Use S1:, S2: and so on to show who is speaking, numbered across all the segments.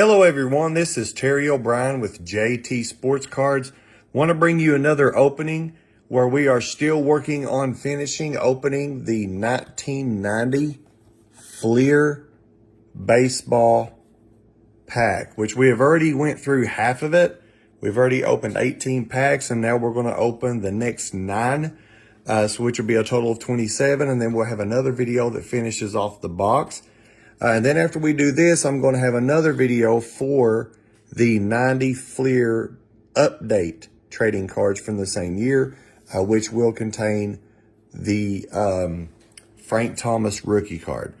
S1: Hello everyone, this is Terry O'Brien with JT Sports Cards. Want to bring you another opening where we are still working on opening the 1990 Fleer baseball pack, which we have already went through half of it. We've already opened 18 packs, and now we're going to open the next 9, which will be a total of 27, and then we'll have another video that finishes off the box. And then after we do this, I'm going to have another video for the 90 Fleer update trading cards from the same year, which will contain the Frank Thomas rookie card.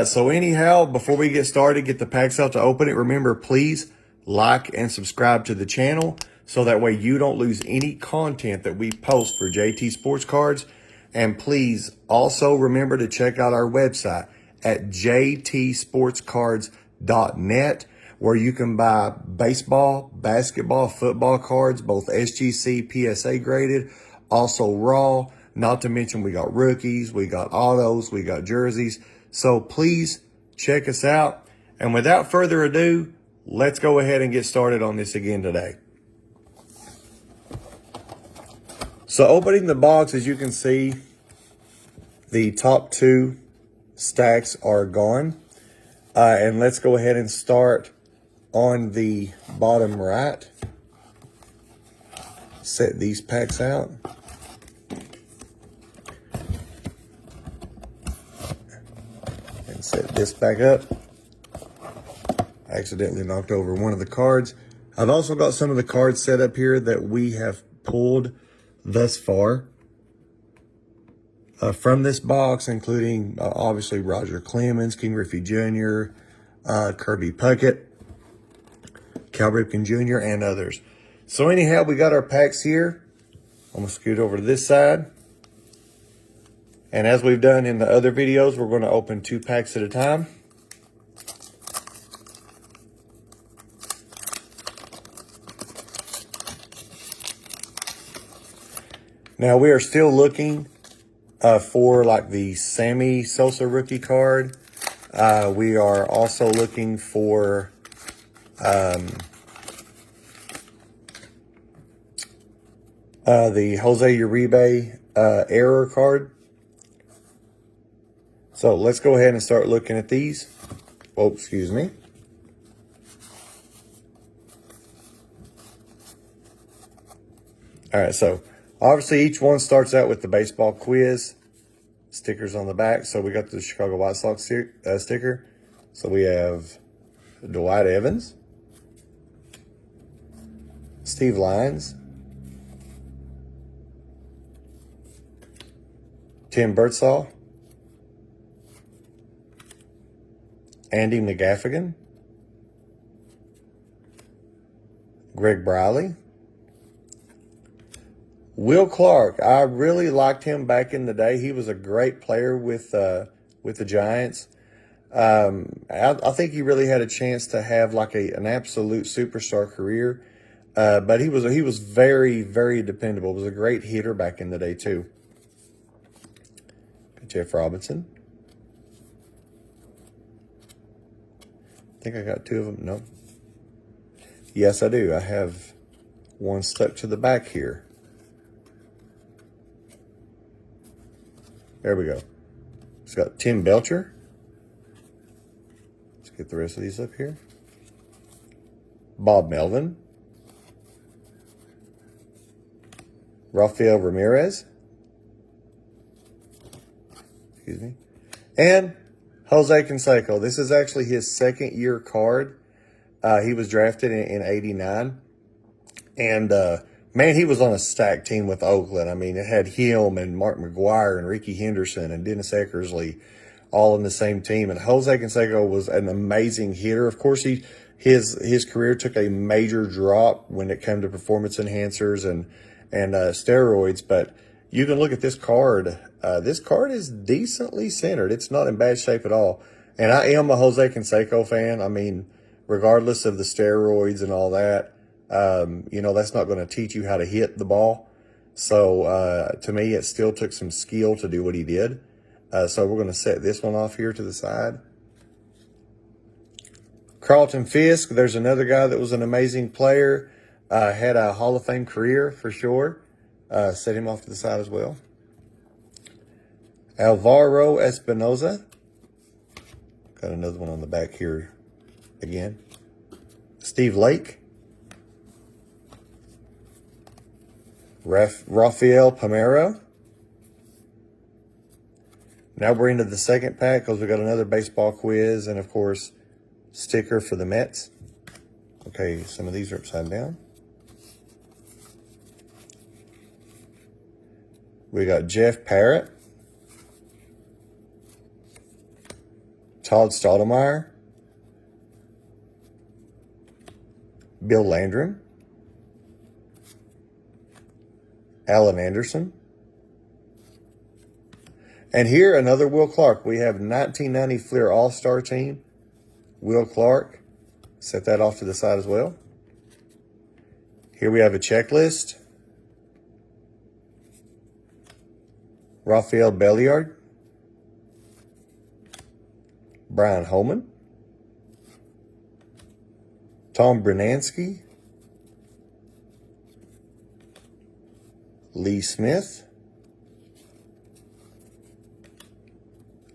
S1: So anyhow, before we get started, get the packs out to open it. Remember, please like and subscribe to the channel so that way you don't lose any content that we post for JT Sports Cards. And please also remember to check out our website at jtsportscards.net, where you can buy baseball, basketball, football cards, both SGC, PSA graded, also raw, not to mention we got rookies, we got autos, we got jerseys. So please check us out. And without further ado, let's go ahead and get started on this again today. So opening the box, as you can see, the top 2 stacks are gone. And let's go ahead and start on the bottom right. Set these packs out. And set this back up. I accidentally knocked over one of the cards. I've also got some of the cards set up here that we have pulled thus far from this box, including obviously Roger Clemens, King Griffey Jr., Kirby Puckett, Cal Ripken Jr., and others. So anyhow, we got our packs here. I'm going to scoot over to this side. And as we've done in the other videos, we're going to open 2 packs at a time. Now we are still looking for like the Sammy Sosa rookie card. We are also looking for the Jose Uribe error card. So let's go ahead and start looking at these. Oh, excuse me. All right, so obviously each one starts out with the baseball quiz stickers on the back. So we got the Chicago White Sox sticker. So we have Dwight Evans, Steve Lyons, Tim Birdsall, Andy McGaffigan, Greg Briley, Will Clark. I really liked him back in the day. He was a great player with the Giants. I think he really had a chance to have like an absolute superstar career. But he was very, very dependable. Was a great hitter back in the day too. Jeff Robinson. I think I got 2 of them. No. Yes, I do. I have one stuck to the back here. There we go. It's got Tim Belcher. Let's get the rest of these up here. Bob Melvin. Rafael Ramirez. Excuse me. And Jose Canseco. This is actually his 2nd year card. He was drafted in 89. And man, he was on a stacked team with Oakland. I mean, it had him and Mark McGuire and Ricky Henderson and Dennis Eckersley all in the same team. And Jose Canseco was an amazing hitter. Of course, his career took a major drop when it came to performance enhancers and steroids. But you can look at this card. This card is decently centered. It's not in bad shape at all. And I am a Jose Canseco fan. I mean, regardless of the steroids and all that, you know, that's not going to teach you how to hit the ball. So to me, it still took some skill to do what he did. So we're going to set this one off here to the side. Carlton Fisk, there's another guy that was an amazing player. Had a Hall of Fame career for sure. Set him off to the side as well. Alvaro Espinoza. Got another one on the back here again. Steve Lake. Rafael Palmeiro. Now we're into the second pack because we got another baseball quiz and, of course, sticker for the Mets. Okay, some of these are upside down. We got Jeff Parrott. Todd Stottlemyre. Bill Landrum. Alan Anderson. And here, another Will Clark. We have 1990 Fleer All-Star Team. Will Clark. Set that off to the side as well. Here we have a checklist. Rafael Belliard. Brian Holman. Tom Brunansky. Lee Smith.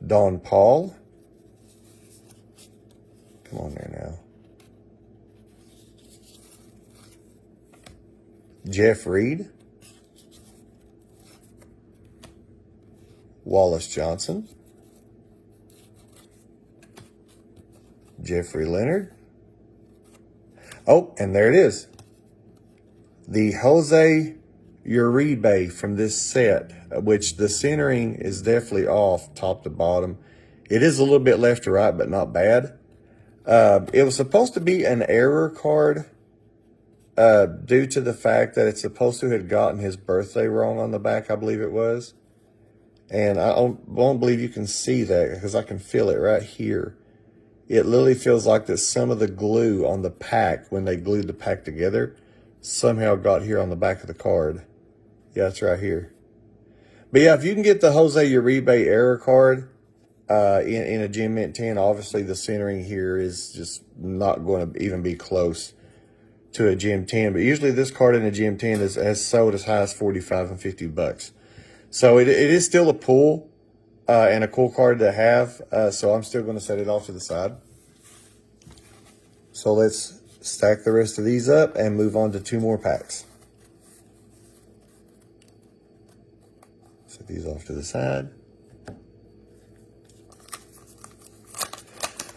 S1: Don Paul. Come on there now. Jeff Reed. Wallace Johnson. Jeffrey Leonard. Oh, and there it is. The Jose Uribe from this set, which the centering is definitely off top to bottom. It is a little bit left to right, but not bad. It was supposed to be an error card due to the fact that it's supposed to have gotten his birthday wrong on the back, I believe it was. And I won't believe you can see that because I can feel it right here. It literally feels like that some of the glue on the pack, when they glued the pack together, somehow got here on the back of the card. Yeah, it's right here. But yeah, if you can get the Jose Uribe error card in a Gem Mint 10, obviously the centering here is just not going to even be close to a Gem 10. But usually this card in a Gem 10 has sold as high as $45 and $50. So it is still a pull and a cool card to have. So I'm still going to set it off to the side. So let's stack the rest of these up and move on to 2 more packs. Set these off to the side.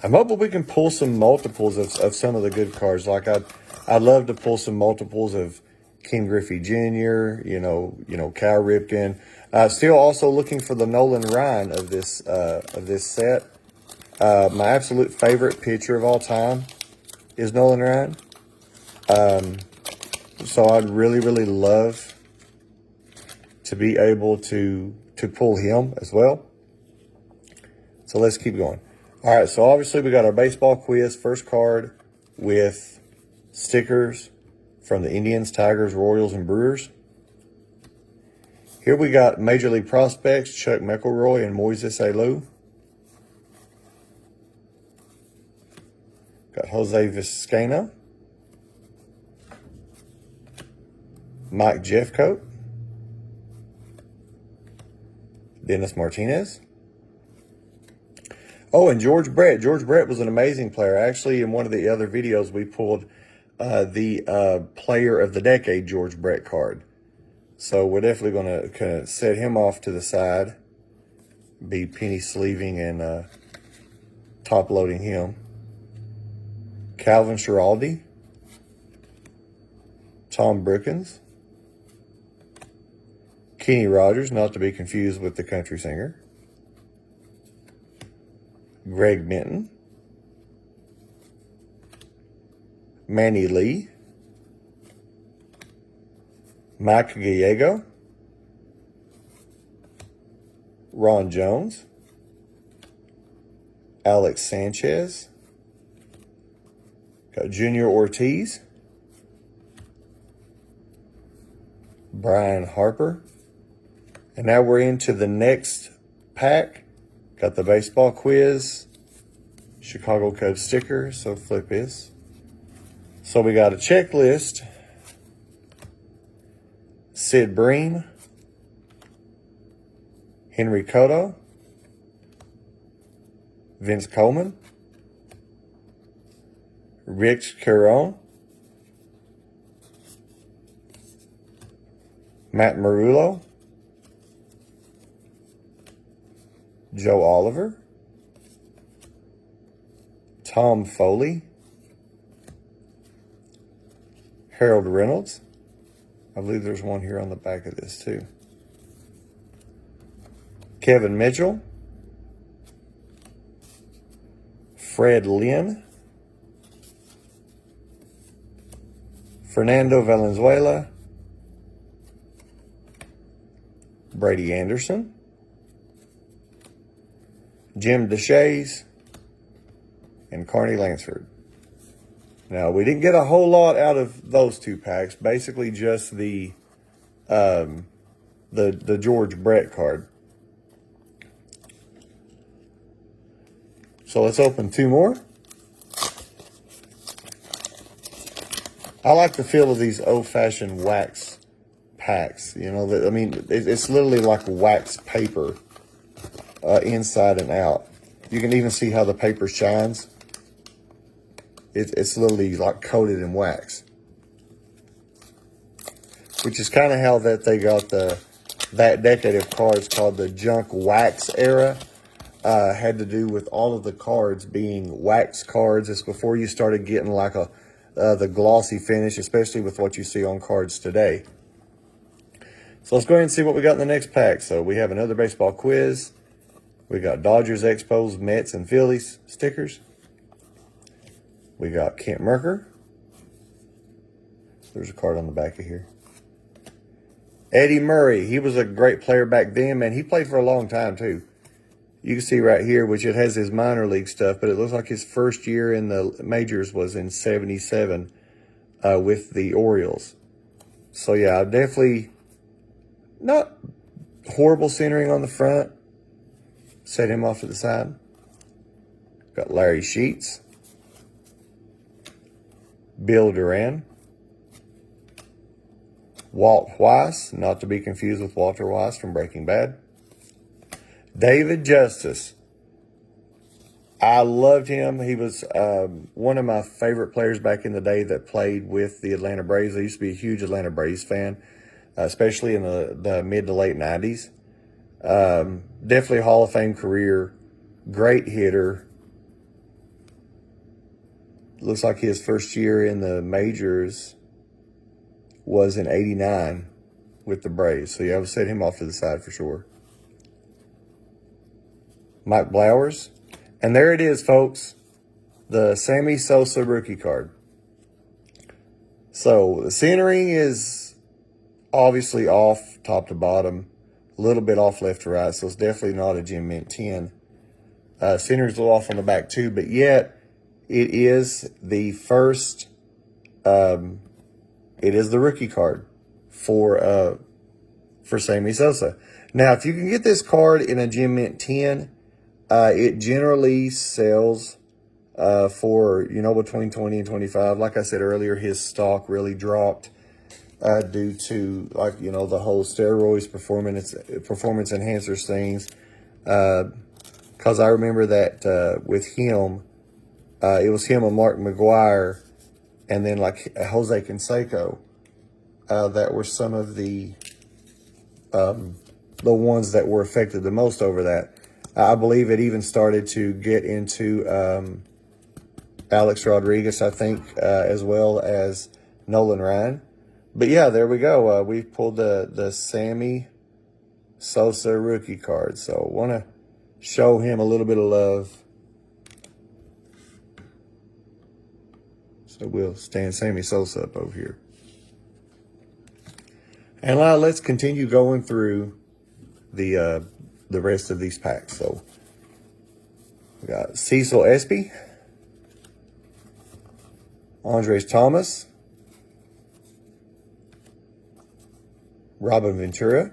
S1: I'm hoping we can pull some multiples of some of the good cards. Like I'd love to pull some multiples of Ken Griffey Jr., you know, Cal Ripken. Still also looking for the Nolan Ryan of this set. My absolute favorite pitcher of all time is Nolan Ryan. So I'd really, really love to be able to pull him as well. So let's keep going. All right, so obviously we got our baseball quiz, first card with stickers from the Indians, Tigers, Royals, and Brewers. Here we got Major League prospects, Chuck McElroy and Moises Alou. Got Jose Vizcaino. Mike Jeffcoat. Dennis Martinez. Oh, and George Brett. George Brett was an amazing player. Actually, in one of the other videos, we pulled the Player of the Decade George Brett card. So we're definitely going to kind of set him off to the side. Be penny sleeving and top loading him. Calvin Schiraldi. Tom Brookins. Kenny Rogers, not to be confused with the country singer. Greg Benton. Manny Lee. Mike Gallego. Ron Jones. Alex Sanchez. Got Junior Ortiz. Brian Harper. And now we're into the next pack. Got the baseball quiz. Chicago Cubs sticker, so flip this. So we got a checklist. Sid Bream, Henry Cotto, Vince Coleman, Rich Caron, Matt Marullo, Joe Oliver, Tom Foley, Harold Reynolds. I believe there's one here on the back of this too. Kevin Mitchell, Fred Lynn, Fernando Valenzuela, Brady Anderson, Jim Deshaies, and Carney Lansford. Now, we didn't get a whole lot out of those two packs. Basically, just the George Brett card. So let's open two more. I like the feel of these old-fashioned wax packs. You know, I mean, it's literally like wax paper inside and out. You can even see how the paper shines. It's literally like coated in wax, which is kind of how that they got that decade of cards called the junk wax era. Had to do with all of the cards being wax cards. It's before you started getting like the glossy finish, especially with what you see on cards today. So let's go ahead and see what we got in the next pack. So we have another baseball quiz. We got Dodgers, Expos, Mets, and Phillies stickers. We got Kent Mercker. There's a card on the back of here. Eddie Murray. He was a great player back then, man. He played for a long time, too. You can see right here, which it has his minor league stuff, but it looks like his first year in the majors was in '77 with the Orioles. So, yeah, definitely not horrible centering on the front. Set him off to the side. Got Larry Sheets. Bill Duran. Walt Weiss, not to be confused with Walter Weiss from Breaking Bad. David Justice. I loved him. He was one of my favorite players back in the day that played with the Atlanta Braves. I used to be a huge Atlanta Braves fan, especially in the mid to late 90s. Definitely a Hall of Fame career. Great hitter. Looks like his first year in the majors was in '89 with the Braves. So, yeah, I would set him off to the side for sure. Mike Blowers. And there it is, folks. The Sammy Sosa rookie card. So, the centering is obviously off top to bottom. A little bit off left to right. So, it's definitely not a Gem Mint 10. Centering's a little off on the back, too. But yet, it is the first... it is the rookie card for Sammy Sosa. Now, if you can get this card in a Gem Mint 10, it generally sells for, between 20 and 25. Like I said earlier, his stock really dropped due to, the whole steroids, performance enhancers things. Because I remember that with him, it was him and Mark McGwire, and then like Jose Canseco, that were some of the ones that were affected the most over that. I believe it even started to get into Alex Rodriguez, I think, as well as Nolan Ryan. But yeah, there we go. We've pulled the Sammy Sosa rookie card. So want to show him a little bit of love. So we'll stand Sammy Sosa up over here. And let's continue going through the rest of these packs. So we got Cecil Espy, Andres Thomas, Robin Ventura,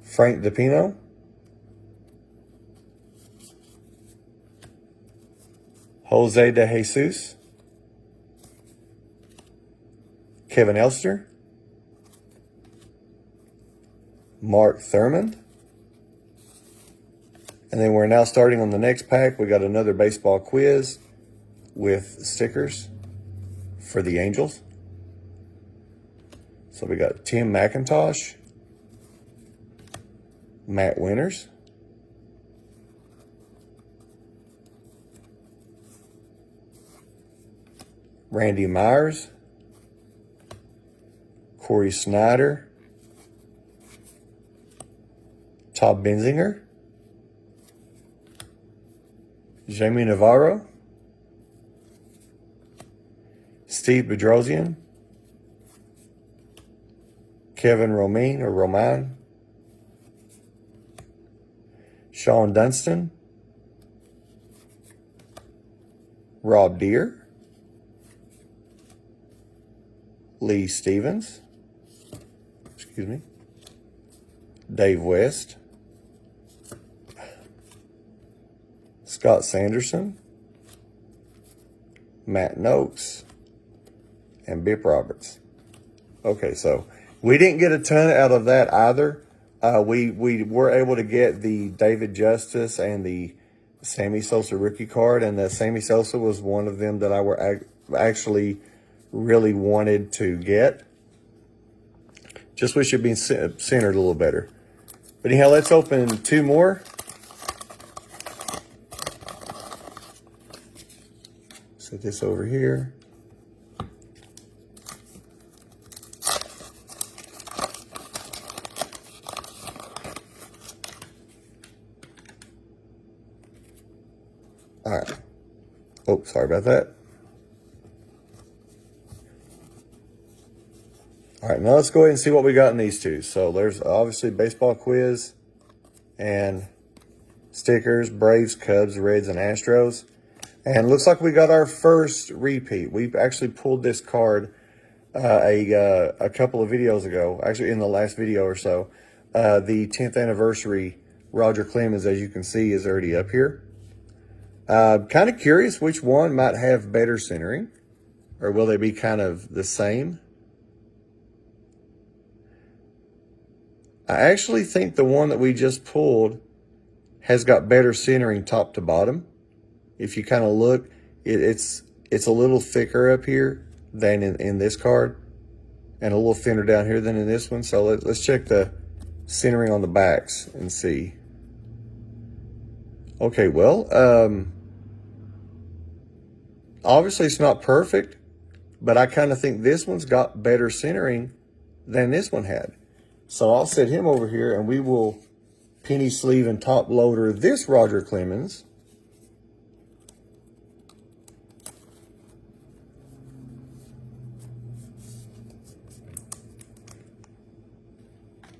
S1: Frank DePino, Jose De Jesus, Kevin Elster, Mark Thurmond. And then we're now starting on the next pack. We got another baseball quiz with stickers for the Angels. So we got Tim McIntosh, Matt Winters, Randy Myers, Corey Snyder, Todd Benzinger, Jamie Navarro, Steve Bedrosian, Kevin Romain, Sean Dunston, Rob Deere, Lee Stevens, Dave West, Scott Sanderson, Matt Noakes, and Bip Roberts. Okay, so we didn't get a ton out of that either. We were able to get the David Justice and the Sammy Sosa rookie card, and the Sammy Sosa was one of them that I actually really wanted to get. Just wish it'd been centered a little better. But anyhow, let's open two more. Set this over here. All right. Oh, sorry about that. All right, now let's go ahead and see what we got in these two. So there's obviously baseball quiz and stickers, Braves, Cubs, Reds, and Astros. And looks like we got our first repeat. We've actually pulled this card a couple of videos ago, actually in the last video or so. The 10th anniversary Roger Clemens, as you can see, is already up here. Kind of curious which one might have better centering, or will they be kind of the same? I actually think the one that we just pulled has got better centering top to bottom. If you kind of look, it's a little thicker up here than in this card, and a little thinner down here than in this one. So let's check the centering on the backs and see. Okay, well, obviously it's not perfect, but I kind of think this one's got better centering than this one had. So I'll set him over here, and we will penny sleeve and top loader this Roger Clemens.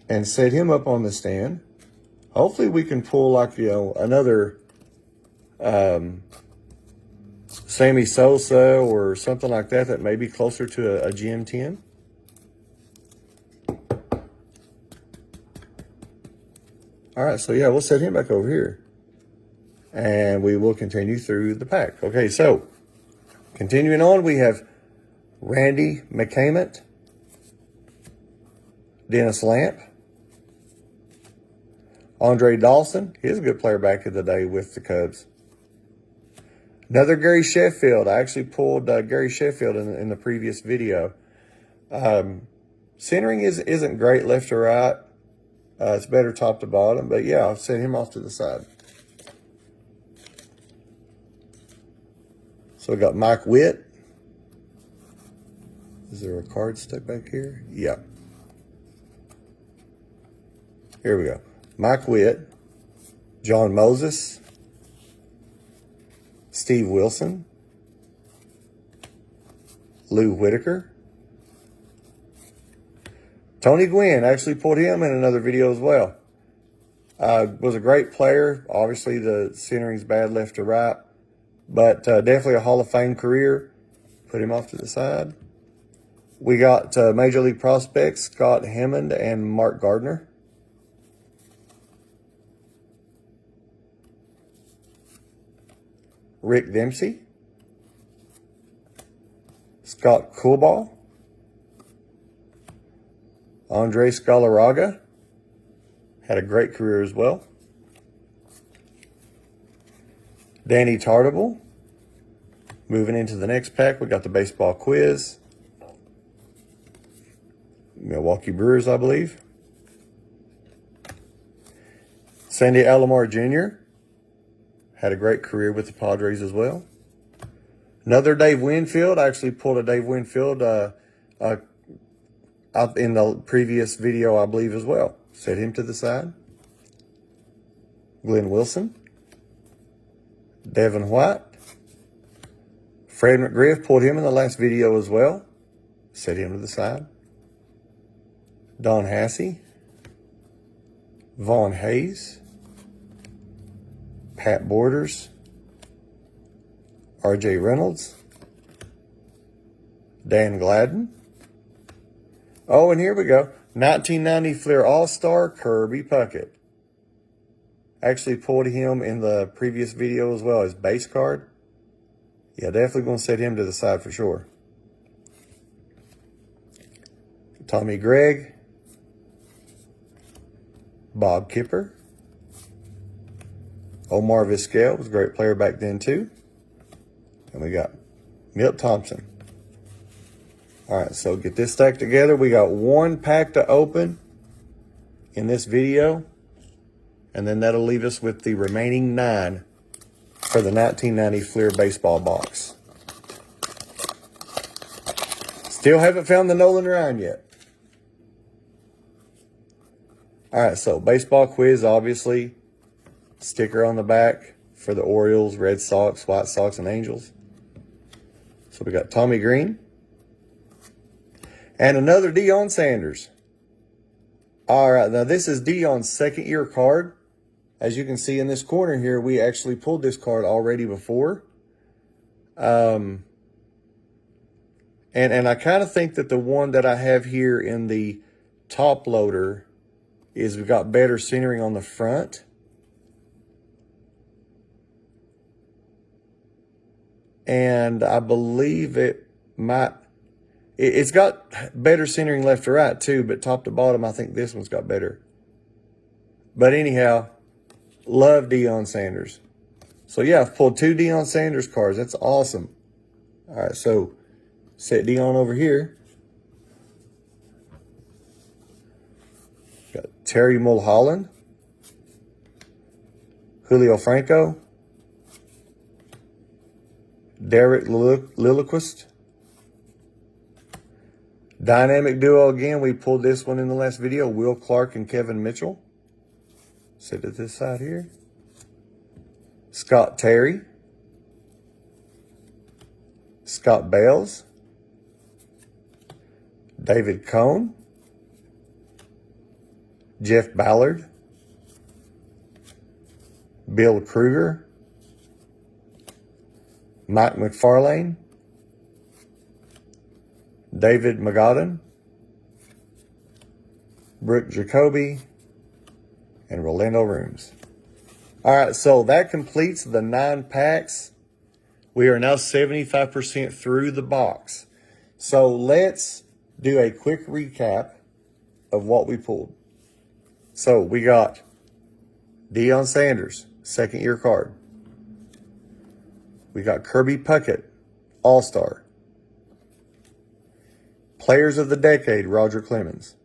S1: And set him up on the stand. Hopefully we can pull like, another Sammy Sosa or something like that may be closer to a GM10. All right, so yeah, we'll set him back over here. And we will continue through the pack. Okay, so continuing on, we have Randy McCament, Dennis Lamp, Andre Dawson. He's a good player back in the day with the Cubs. Another Gary Sheffield. I actually pulled Gary Sheffield in the previous video. Centering isn't great left to right. It's better top to bottom, but yeah, I'll set him off to the side. So we got Mike Witt. Is there a card stuck back here? Yeah. Here we go. Mike Witt, John Moses, Steve Wilson, Lou Whitaker, Tony Gwynn. Actually pulled him in another video as well. Was a great player. Obviously the centering's bad left to right, but definitely a Hall of Fame career. Put him off to the side. We got Major League prospects, Scott Hammond and Mark Gardner. Rick Dempsey, Scott Coolball, Andres Galarraga, had a great career as well. Danny Tartabull. Moving into the next pack, we got the baseball quiz. Milwaukee Brewers, I believe. Sandy Alomar Jr. had a great career with the Padres as well. Another Dave Winfield. I actually pulled a Dave Winfield out in the previous video, I believe, as well. Set him to the side. Glenn Wilson. Devin White. Fred McGriff, pulled him in the last video as well. Set him to the side. Don Hassey. Vaughn Hayes. Pat Borders. R.J. Reynolds. Dan Gladden. Oh, and here we go. 1990 Fleer All-Star, Kirby Puckett. Actually pulled him in the previous video as well as base card. Yeah, definitely going to set him to the side for sure. Tommy Gregg. Bob Kipper. Omar Vizquel was a great player back then too. And we got Milt Thompson. All right, so get this stack together. We got one pack to open in this video. And then that'll leave us with the remaining 9 for the 1990 Fleer baseball box. Still haven't found the Nolan Ryan yet. All right, so baseball quiz, obviously. Sticker on the back for the Orioles, Red Sox, White Sox, and Angels. So we got Tommy Green. And another Deion Sanders. All right, now this is Deion's second year card. As you can see in this corner here, we actually pulled this card already before. And I kind of think that the one that I have here in the top loader is we've got better centering on the front. And I believe it might, it's got better centering left to right too, but top to bottom, I think this one's got better. But anyhow, love Deion Sanders. So yeah, I've pulled 2 Deion Sanders cards. That's awesome. All right, so set Deion over here. Got Terry Mulholland. Julio Franco. Derek Lilliquist. Dynamic duo again. We pulled this one in the last video. Will Clark and Kevin Mitchell. Sit at this side here. Scott Terry. Scott Bales. David Cone. Jeff Ballard. Bill Kruger. Mike McFarlane. David McGodden. Brooke Jacoby. And Rolando Rooms. All right, so that completes the 9 packs. We are now 75% through the box. So let's do a quick recap of what we pulled. So we got Deion Sanders, second year card. We got Kirby Puckett, All-Star. Players of the Decade, Roger Clemens.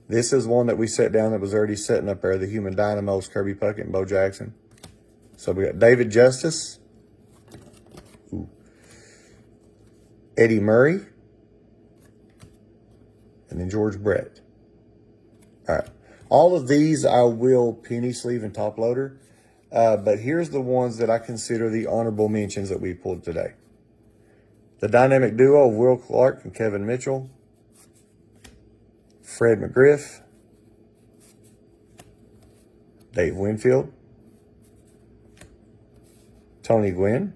S1: This is one that we set down that was already sitting up there, the Human Dynamos, Kirby Puckett and Bo Jackson. So we got David Justice. Ooh. Eddie Murray. And then George Brett. All right. All of these I will penny sleeve and top loader. But here's the ones that I consider the honorable mentions that we pulled today. The dynamic duo of Will Clark and Kevin Mitchell. Fred McGriff. Dave Winfield. Tony Gwynn.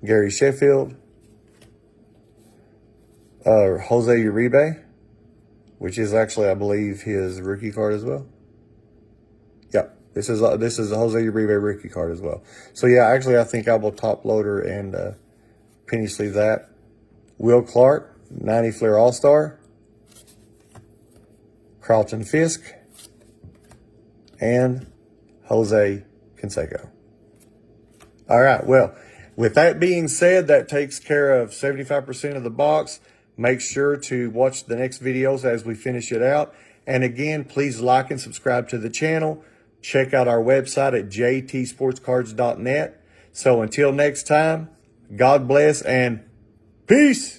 S1: Gary Sheffield. Jose Uribe, which is actually, I believe, his rookie card as well. Yep. This is a Jose Uribe rookie card as well. So yeah, actually I think I will top loader and penny sleeve that. Will Clark, 90 Flair All-Star. Carlton Fisk. And Jose Canseco. All right, well, with that being said, that takes care of 75% of the box. Make sure to watch the next videos as we finish it out. And again, please like and subscribe to the channel. Check out our website at jtsportscards.net. So until next time, God bless and peace.